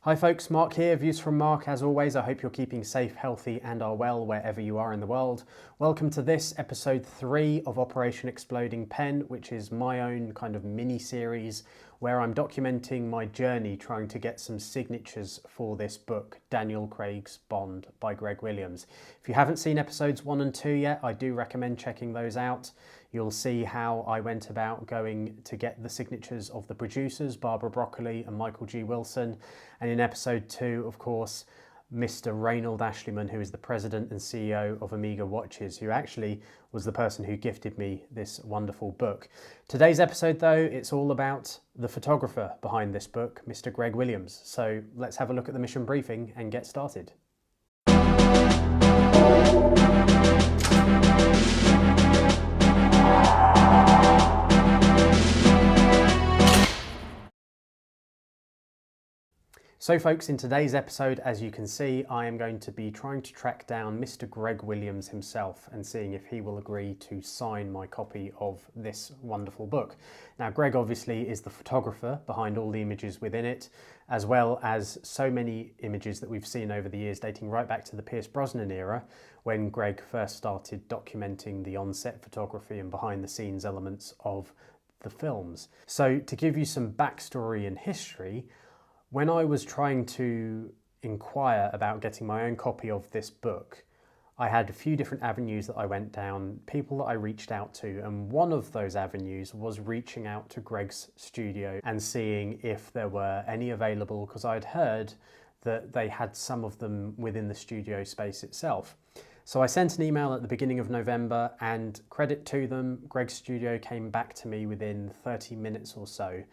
Hi folks, Mark here, Views from Mark. As always, I hope you're keeping safe, healthy and are well wherever you are in the world. Welcome to this episode 3 of Operation Exploding Pen, which is my own kind of mini-series where I'm documenting my journey trying to get some signatures for this book, Daniel Craig's Bond by Greg Williams. If you haven't seen episodes 1 and 2 yet, I do recommend checking those out. You'll see how I went about going to get the signatures of the producers, Barbara Broccoli and Michael G. Wilson. And in episode 2, of course, Mr. Reynold Ashleyman, who is the president and CEO of Amiga Watches, who actually was the person who gifted me this wonderful book. Today's episode, though, it's all about the photographer behind this book, Mr. Greg Williams. So let's have a look at the mission briefing and get started. So folks, in today's episode, as you can see, I am going to be trying to track down Mr. Greg Williams himself and seeing if he will agree to sign my copy of this wonderful book. Now, Greg obviously is the photographer behind all the images within it, as well as so many images that we've seen over the years dating right back to the Pierce Brosnan era, when Greg first started documenting the on-set photography and behind-the-scenes elements of the films. So to give you some backstory and history, when I was trying to inquire about getting my own copy of this book, I had a few different avenues that I went down, people that I reached out to, and one of those avenues was reaching out to Greg's studio and seeing if there were any available, because I'd heard that they had some of them within the studio space itself. So I sent an email at the beginning of November, and credit to them, Greg's studio came back to me within 30 minutes or so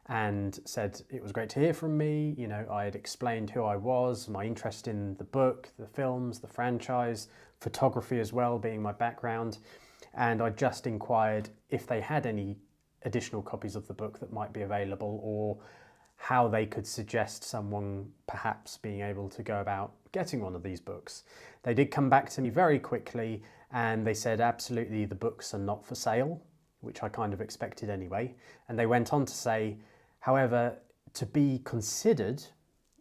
and said it was great to hear from me. You know, I had explained who I was, my interest in the book, the films, the franchise, photography as well being my background, and I just inquired if they had any additional copies of the book that might be available, or how they could suggest someone perhaps being able to go about getting one of these books. They did come back to me very quickly and they said absolutely the books are not for sale, which I kind of expected anyway, and they went on to say, however, to be considered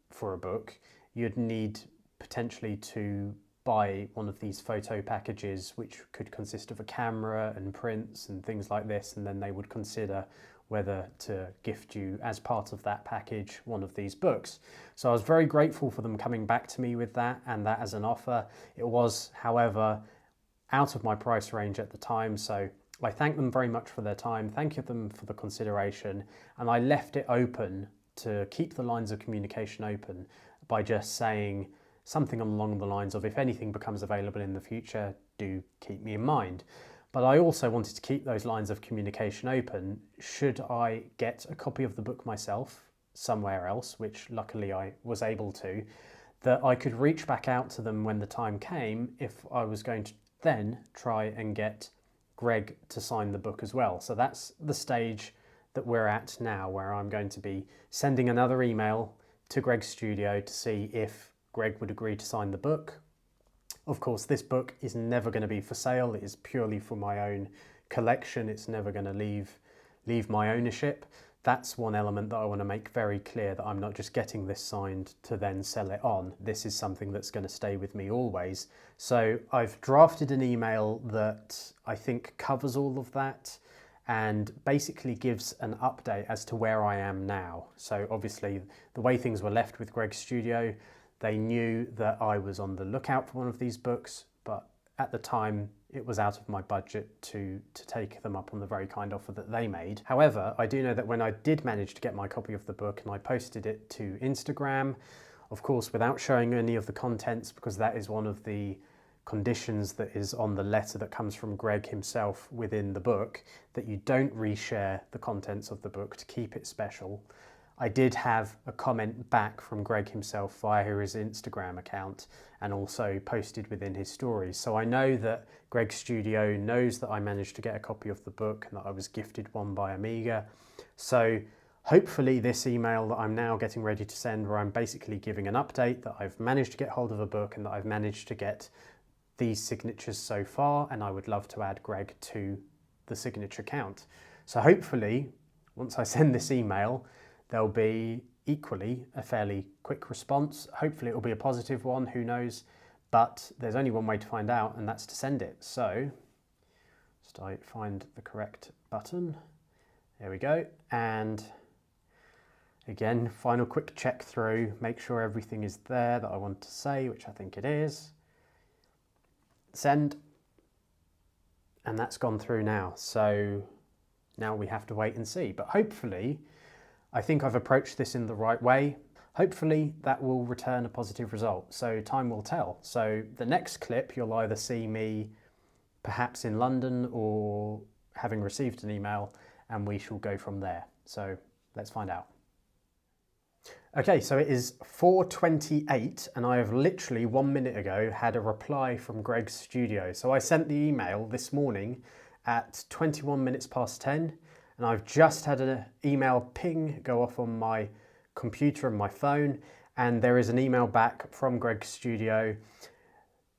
for a book, you'd need potentially to buy one of these photo packages, which could consist of a camera and prints and things like this, and then they would consider whether to gift you, as part of that package, one of these books. So I was very grateful for them coming back to me with that, and that as an offer. It was, however, out of my price range at the time, so I thank them very much for their time, thank them for the consideration, and I left it open to keep the lines of communication open by just saying something along the lines of, if anything becomes available in the future, do keep me in mind. But I also wanted to keep those lines of communication open should I get a copy of the book myself somewhere else, which luckily I was able to, that I could reach back out to them when the time came if I was going to then try and get Greg to sign the book as well. So that's the stage that we're at now, where I'm going to be sending another email to Greg's studio to see if Greg would agree to sign the book. Of course, this book is never going to be for sale. It is purely for my own collection. It's never going to leave my ownership. That's one element that I want to make very clear, that I'm not just getting this signed to then sell it on. This is something that's going to stay with me always. So I've drafted an email that I think covers all of that and basically gives an update as to where I am now. So obviously the way things were left with Greg's studio, they knew that I was on the lookout for one of these books, but at the time it was out of my budget to take them up on the very kind offer that they made. However, I do know that when I did manage to get my copy of the book and I posted it to Instagram, of course without showing any of the contents, because that is one of the conditions that is on the letter that comes from Greg himself within the book, that you don't reshare the contents of the book to keep it special. I did have a comment back from Greg himself via his Instagram account and also posted within his stories. So I know that Greg's studio knows that I managed to get a copy of the book and that I was gifted one by Amiga. So hopefully this email that I'm now getting ready to send, where I'm basically giving an update that I've managed to get hold of a book and that I've managed to get these signatures so far, and I would love to add Greg to the signature count. So hopefully, once I send this email, there'll be equally a fairly quick response. Hopefully it will be a positive one, who knows, but there's only one way to find out, and that's to send it. So just I find the correct button. There we go. And again, final quick check through, make sure everything is there that I want to say, which I think it is. Send. And that's gone through now. So now we have to wait and see. But hopefully, I think I've approached this in the right way. Hopefully that will return a positive result. So time will tell. So the next clip, you'll either see me perhaps in London or having received an email, and we shall go from there. So let's find out. Okay, so it is 4:28 and I have literally 1 minute ago had a reply from Greg's studio. So I sent the email this morning at 21 minutes past 10 and I've just had an email ping go off on my computer and my phone, and there is an email back from Greg's studio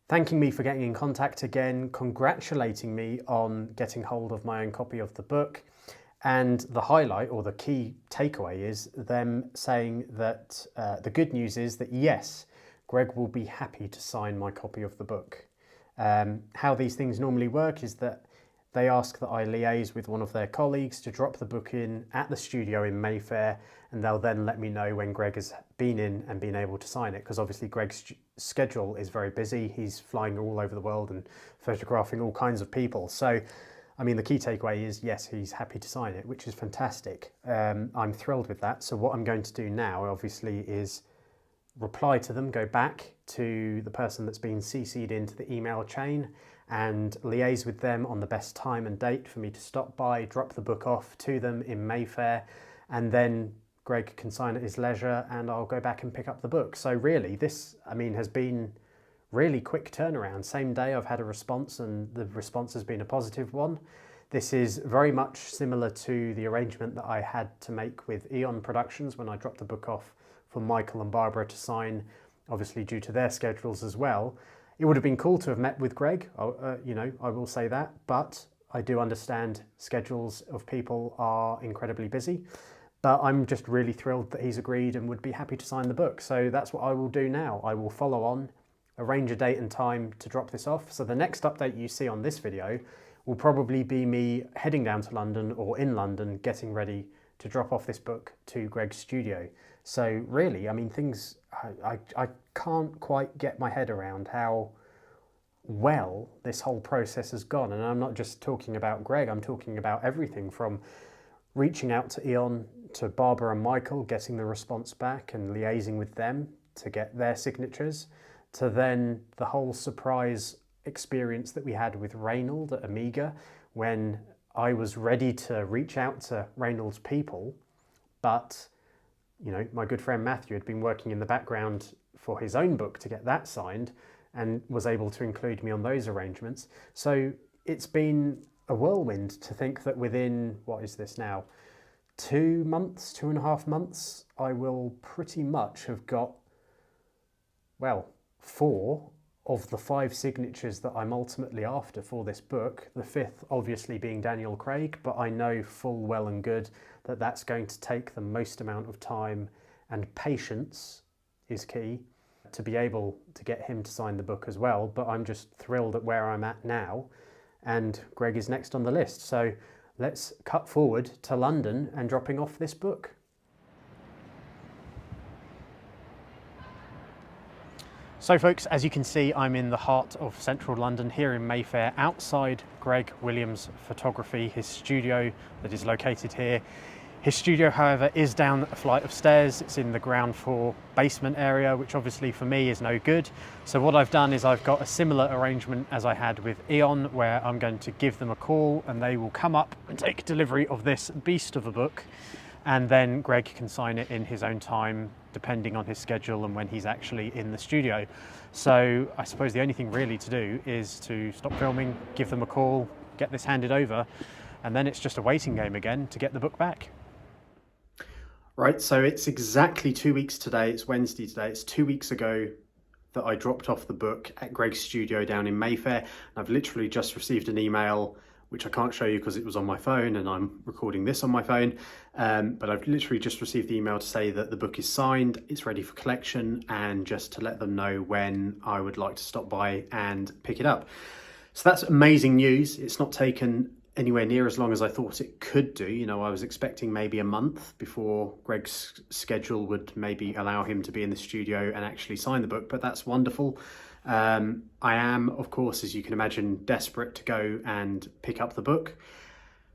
thanking me for getting in contact again, congratulating me on getting hold of my own copy of the book. And the highlight, or the key takeaway, is them saying that the good news is that yes, Greg will be happy to sign my copy of the book. How these things normally work is that they ask that I liaise with one of their colleagues to drop the book in at the studio in Mayfair, and they'll then let me know when Greg has been in and been able to sign it, because obviously Greg's schedule is very busy. He's flying all over the world and photographing all kinds of people. So I mean, the key takeaway is, yes, he's happy to sign it, which is fantastic. I'm thrilled with that. So what I'm going to do now, obviously, is reply to them, go back to the person that's been CC'd into the email chain and liaise with them on the best time and date for me to stop by, drop the book off to them in Mayfair, and then Greg can sign at his leisure and I'll go back and pick up the book. So really, this, I mean, has been really quick turnaround. Same day I've had a response, and the response has been a positive one. This is very much similar to the arrangement that I had to make with Eon Productions when I dropped the book off for Michael and Barbara to sign, obviously due to their schedules as well. It would have been cool to have met with Greg, you know, I will say that, but I do understand schedules of people are incredibly busy. But I'm just really thrilled that he's agreed and would be happy to sign the book. So that's what I will do now. I will follow on, arrange a date and time to drop this off. So the next update you see on this video will probably be me heading down to London, or in London, getting ready to drop off this book to Greg's studio. So really, I mean, things, I can't quite get my head around how well this whole process has gone. And I'm not just talking about Greg, I'm talking about everything from reaching out to Eon, to Barbara and Michael, getting the response back and liaising with them to get their signatures, to then the whole surprise experience that we had with Reynold at Amiga, when I was ready to reach out to Reynold's people, but you know, my good friend Matthew had been working in the background for his own book to get that signed and was able to include me on those arrangements. So it's been a whirlwind to think that within, what is this now, 2 months, 2.5 months, I will pretty much have got, well, 4 of the 5 signatures that I'm ultimately after for this book, the 5th obviously being Daniel Craig, but I know full well and good that that's going to take the most amount of time, and patience is key to be able to get him to sign the book as well. But I'm just thrilled at where I'm at now, and Greg is next on the list. So let's cut forward to London and dropping off this book. So folks, as you can see, I'm in the heart of central London, here in Mayfair, outside Greg Williams Photography, his studio that is located here. His studio, however, is down a flight of stairs. It's in the ground floor basement area, which obviously for me is no good. So what I've done is I've got a similar arrangement as I had with Eon, where I'm going to give them a call and they will come up and take delivery of this beast of a book. And then Greg can sign it in his own time, depending on his schedule and when he's actually in the studio. So I suppose the only thing really to do is to stop filming, give them a call, get this handed over, and then it's just a waiting game again to get the book back. Right, so it's exactly 2 weeks today. It's Wednesday today. It's 2 weeks ago that I dropped off the book at Greg's studio down in Mayfair. I've literally just received an email which I can't show you because it was on my phone and I'm recording this on my phone. But I've literally just received the email to say that the book is signed, it's ready for collection, and just to let them know when I would like to stop by and pick it up. So that's amazing news. It's not taken anywhere near as long as I thought it could do. You know, I was expecting maybe a month before Greg's schedule would maybe allow him to be in the studio and actually sign the book, but that's wonderful. I am, of course, as you can imagine, desperate to go and pick up the book.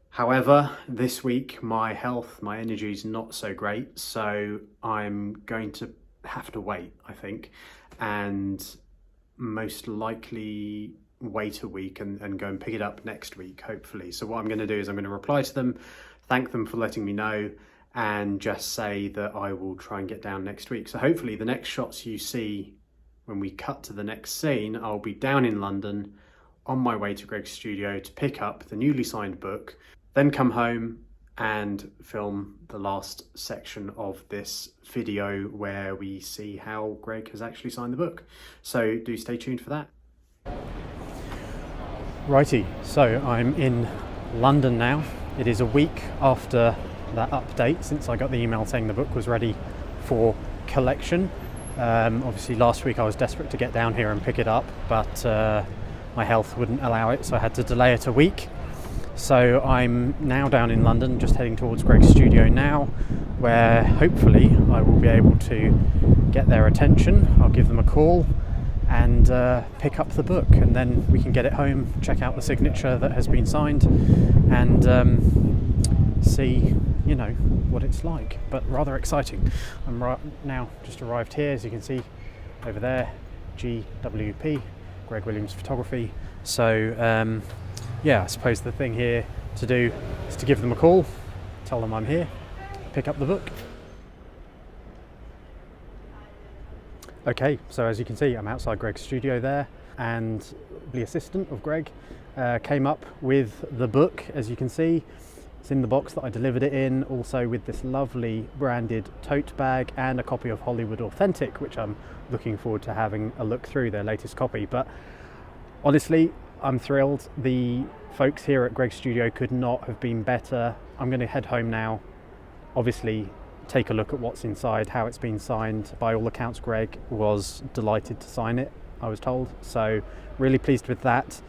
However, this week my health, my energy is not so great, so I'm going to have to wait, I think, and most likely wait a week and go and pick it up next week, hopefully. So what I'm going to do is I'm going to reply to them, thank them for letting me know, and just say that I will try and get down next week. So hopefully the next shots you see when we cut to the next scene, I'll be down in London on my way to Greg's studio to pick up the newly signed book, then come home and film the last section of this video where we see how Greg has actually signed the book. So do stay tuned for that. Righty, so I'm in London now. It is a week after that update since I got the email saying the book was ready for collection. Obviously last week I was desperate to get down here and pick it up, but my health wouldn't allow it, so I had to delay it a week. So I'm now down in London, just heading towards Greg's studio now, where hopefully I will be able to get their attention. I'll give them a call and pick up the book, and then we can get it home, check out the signature that has been signed, and see, you know, what it's like. But rather exciting. I'm right now just arrived here, as you can see over there, GWP, Greg Williams Photography. So yeah, I suppose the thing here to do is to give them a call, tell them I'm here, pick up the book. Okay, so as you can see, I'm outside Greg's studio there, and the assistant of Greg came up with the book. As you can see, it's in the box that I delivered it in, also with this lovely branded tote bag and a copy of Hollywood Authentic, which I'm looking forward to having a look through, their latest copy. But honestly, I'm thrilled. The folks here at Greg's studio could not have been better. I'm going to head home now, obviously take a look at what's inside, how it's been signed. By all accounts, Greg was delighted to sign it, I was told, so really pleased with that.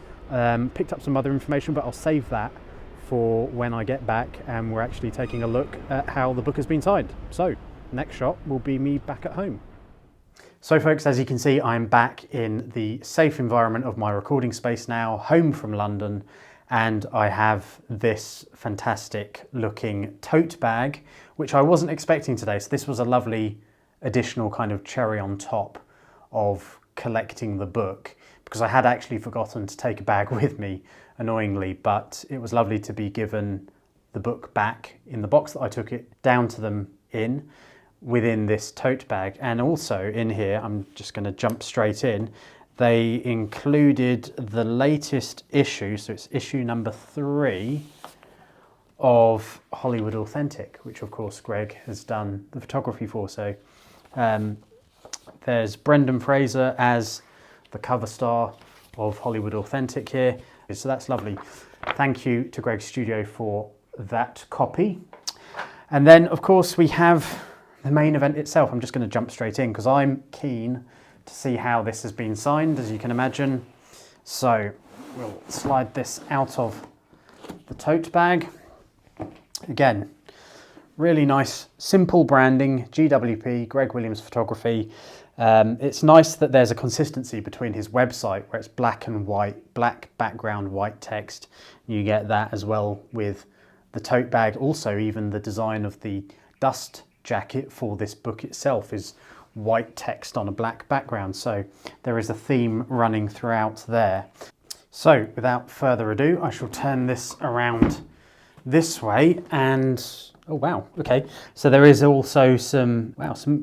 Picked up some other information, but I'll save that for when I get back and we're actually taking a look at how the book has been signed. So next shot will be me back at home. So folks, as you can see, I'm back in the safe environment of my recording space now, home from London, and I have this fantastic looking tote bag, which I wasn't expecting today. So this was a lovely additional kind of cherry on top of collecting the book, because I had actually forgotten to take a bag with me, annoyingly, but it was lovely to be given the book back in the box that I took it down to them in, within this tote bag. And also in here, I'm just going to jump straight in, they included the latest issue, so it's issue number 3 of Hollywood Authentic, which of course Greg has done the photography for. So there's Brendan Fraser as the cover star of Hollywood Authentic here. So that's lovely. Thank you to Greg's studio for that copy. And then of course we have the main event itself. I'm just going to jump straight in because I'm keen to see how this has been signed, as you can imagine. So we'll slide this out of the tote bag. Again, really nice, simple branding, GWP, Greg Williams Photography. It's nice that there's a consistency between his website, where it's black and white, black background, white text. You get that as well with the tote bag. Also, even the design of the dust jacket for this book itself is white text on a black background. So there is a theme running throughout there. So without further ado, I shall turn this around this way, and oh wow, okay, so there is also some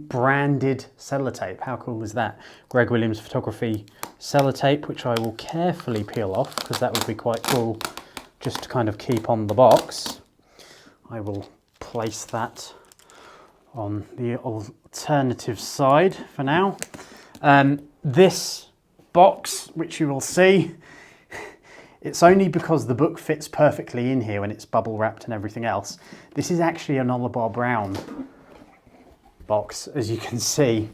branded sellotape. How cool is that? Greg Williams Photography sellotape, which I will carefully peel off because that would be quite cool just to kind of keep on the box. I will place that on the alternative side for now. This box, which you will see, It's only because the book fits perfectly in here when it's bubble wrapped and everything else. This is actually an Oliver Brown box, as you can see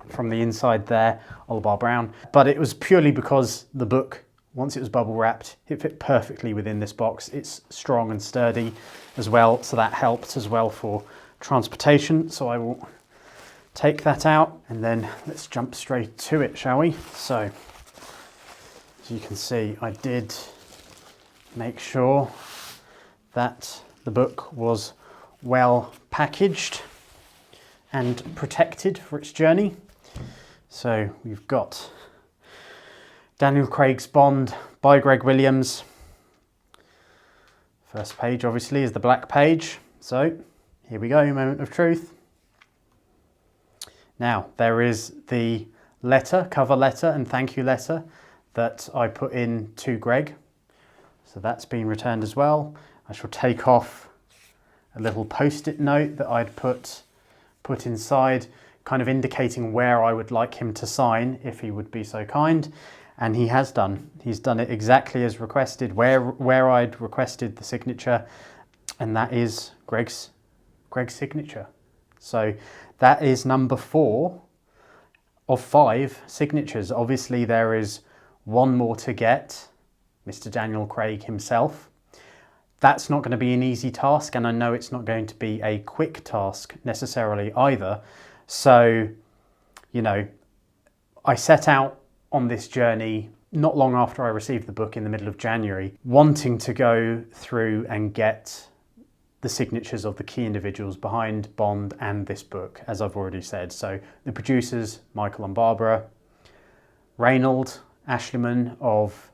from the inside there, Oliver Brown. But it was purely because the book, once it was bubble wrapped, it fit perfectly within this box. It's strong and sturdy as well, so that helped as well for transportation. So I will take that out and then let's jump straight to it, shall we? So, as you can see, I did make sure that the book was well packaged and protected for its journey. So we've got Daniel Craig's Bond by Greg Williams. First page obviously is the black page. So here we go, moment of truth. Now there is the letter, cover letter and thank you letter that I put in to Greg. So that's been returned as well. I shall take off a little post-it note that I'd put inside, kind of indicating where I would like him to sign if he would be so kind. And he has done. He's done it exactly as requested, where I'd requested the signature, and that is Greg's signature. So that is number 4 of 5 signatures. Obviously there is one more to get, Mr. Daniel Craig himself. That's not going to be an easy task, and I know it's not going to be a quick task necessarily either. So, you know, I set out on this journey not long after I received the book in the middle of January, wanting to go through and get the signatures of the key individuals behind Bond and this book, as I've already said. So the producers, Michael and Barbara, Reynold Ashliman of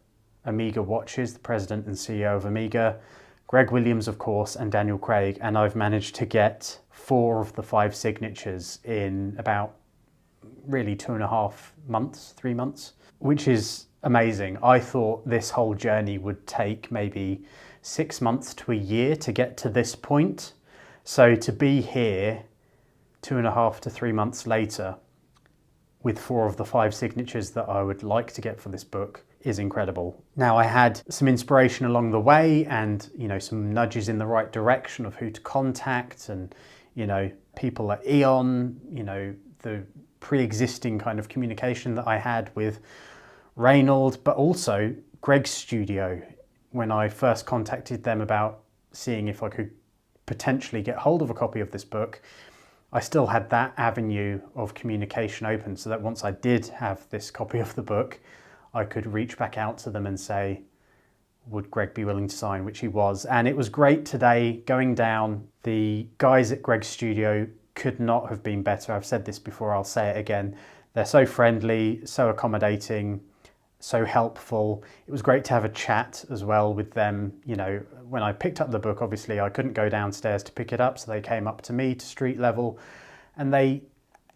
Amiga Watches, the president and CEO of Amiga, Greg Williams, of course, and Daniel Craig. And I've managed to get 4 of the 5 signatures in about really 2.5 months, 3 months, which is amazing. I thought this whole journey would take maybe 6 months to a year to get to this point. So to be here 2.5 to 3 months later with 4 of the 5 signatures that I would like to get for this book is incredible. Now, I had some inspiration along the way and, you know, some nudges in the right direction of who to contact and, you know, people at Eon, you know, the pre-existing kind of communication that I had with Reynold, but also Greg's studio. When I first contacted them about seeing if I could potentially get hold of a copy of this book, I still had that avenue of communication open, so that once I did have this copy of the book, I could reach back out to them and say, would Greg be willing to sign, which he was. And it was great today going down. The guys at Greg's studio could not have been better. I've said this before, I'll say it again. They're so friendly, so accommodating, so helpful. It was great to have a chat as well with them. You know, when I picked up the book, obviously I couldn't go downstairs to pick it up, so they came up to me to street level and they,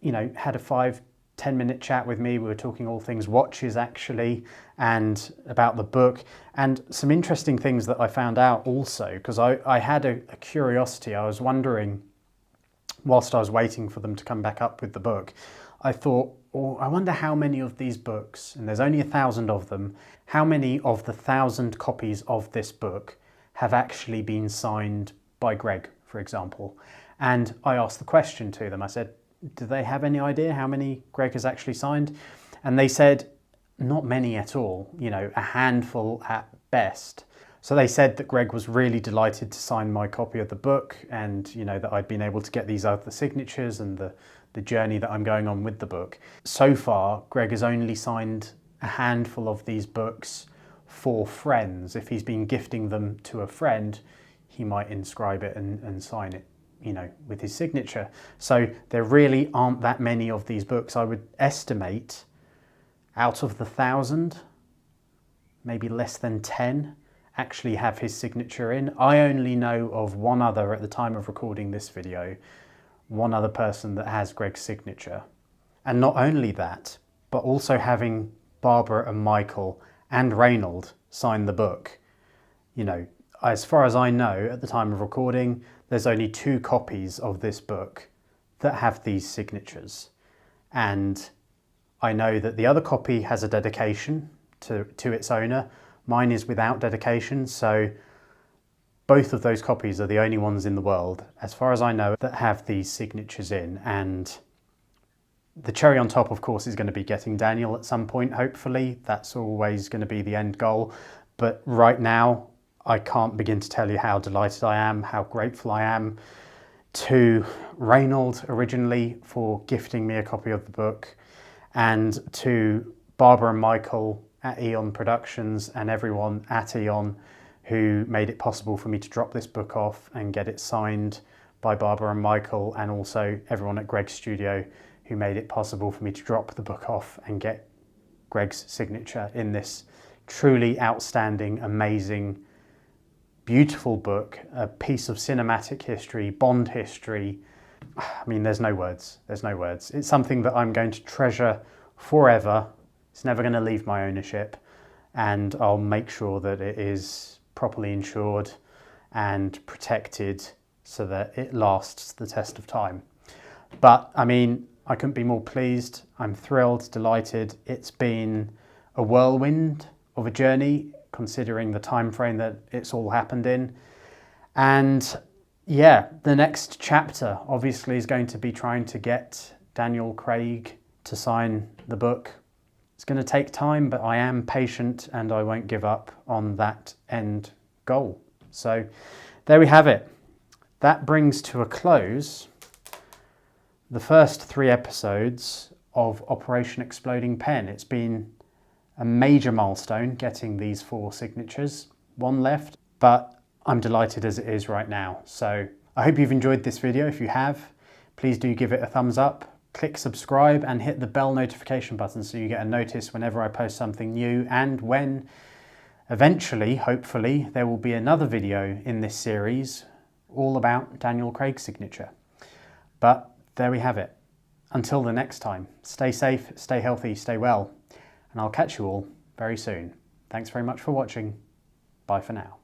you know, had a 5-10 minute chat with me. We were talking all things watches actually, and about the book, and some interesting things that I found out also, because I had a curiosity. I was wondering, whilst I was waiting for them to come back up with the book, I thought, oh, I wonder how many of these books, and there's only 1,000 of them, how many of the 1,000 copies of this book have actually been signed by Greg, for example. And I asked the question to them. I said, do they have any idea how many Greg has actually signed? And they said, not many at all, you know, a handful at best. So they said that Greg was really delighted to sign my copy of the book, and, you know, that I'd been able to get these other signatures and the journey that I'm going on with the book. So far, Greg has only signed a handful of these books for friends. If he's been gifting them to a friend, he might inscribe it and sign it, you know, with his signature. So there really aren't that many of these books. I would estimate out of the 1,000, maybe less than 10 actually have his signature in. I only know of one other at the time of recording this video, one other person that has Greg's signature. And not only that, but also having Barbara and Michael and Reynold sign the book. You know, as far as I know, at the time of recording, there's only 2 copies of this book that have these signatures. And I know that the other copy has a dedication to its owner, Mine is without dedication, so both of those copies are the only ones in the world, as far as I know, that have these signatures in. And the cherry on top, of course, is going to be getting Daniel at some point, hopefully. That's always going to be the end goal. But right now, I can't begin to tell you how delighted I am, how grateful I am to Reynold originally for gifting me a copy of the book, and to Barbara and Michael at Eon Productions and everyone at Eon who made it possible for me to drop this book off and get it signed by Barbara and Michael, and also everyone at Grail Studio who made it possible for me to drop the book off and get Greg's signature in this truly outstanding, amazing, beautiful book, a piece of cinematic history, Bond history. I mean, there's no words, there's no words. It's something that I'm going to treasure forever. It's never going to leave my ownership, and I'll make sure that it is properly insured and protected so that it lasts the test of time. But I mean, I couldn't be more pleased. I'm thrilled, delighted. It's been a whirlwind of a journey, considering the time frame that it's all happened in. And yeah, the next chapter obviously is going to be trying to get Daniel Craig to sign the book. It's going to take time, but I am patient and I won't give up on that end goal. So there we have it. That brings to a close the first 3 episodes of Operation Exploding Pen. It's been a major milestone getting these 4 signatures, 1 left, but I'm delighted as it is right now. So I hope you've enjoyed this video. If you have, please do give it a thumbs up, click subscribe and hit the bell notification button so you get a notice whenever I post something new, and when eventually, hopefully, there will be another video in this series all about Daniel Craig's signature. But there we have it. Until the next time, stay safe, stay healthy, stay well, and I'll catch you all very soon. Thanks very much for watching. Bye for now.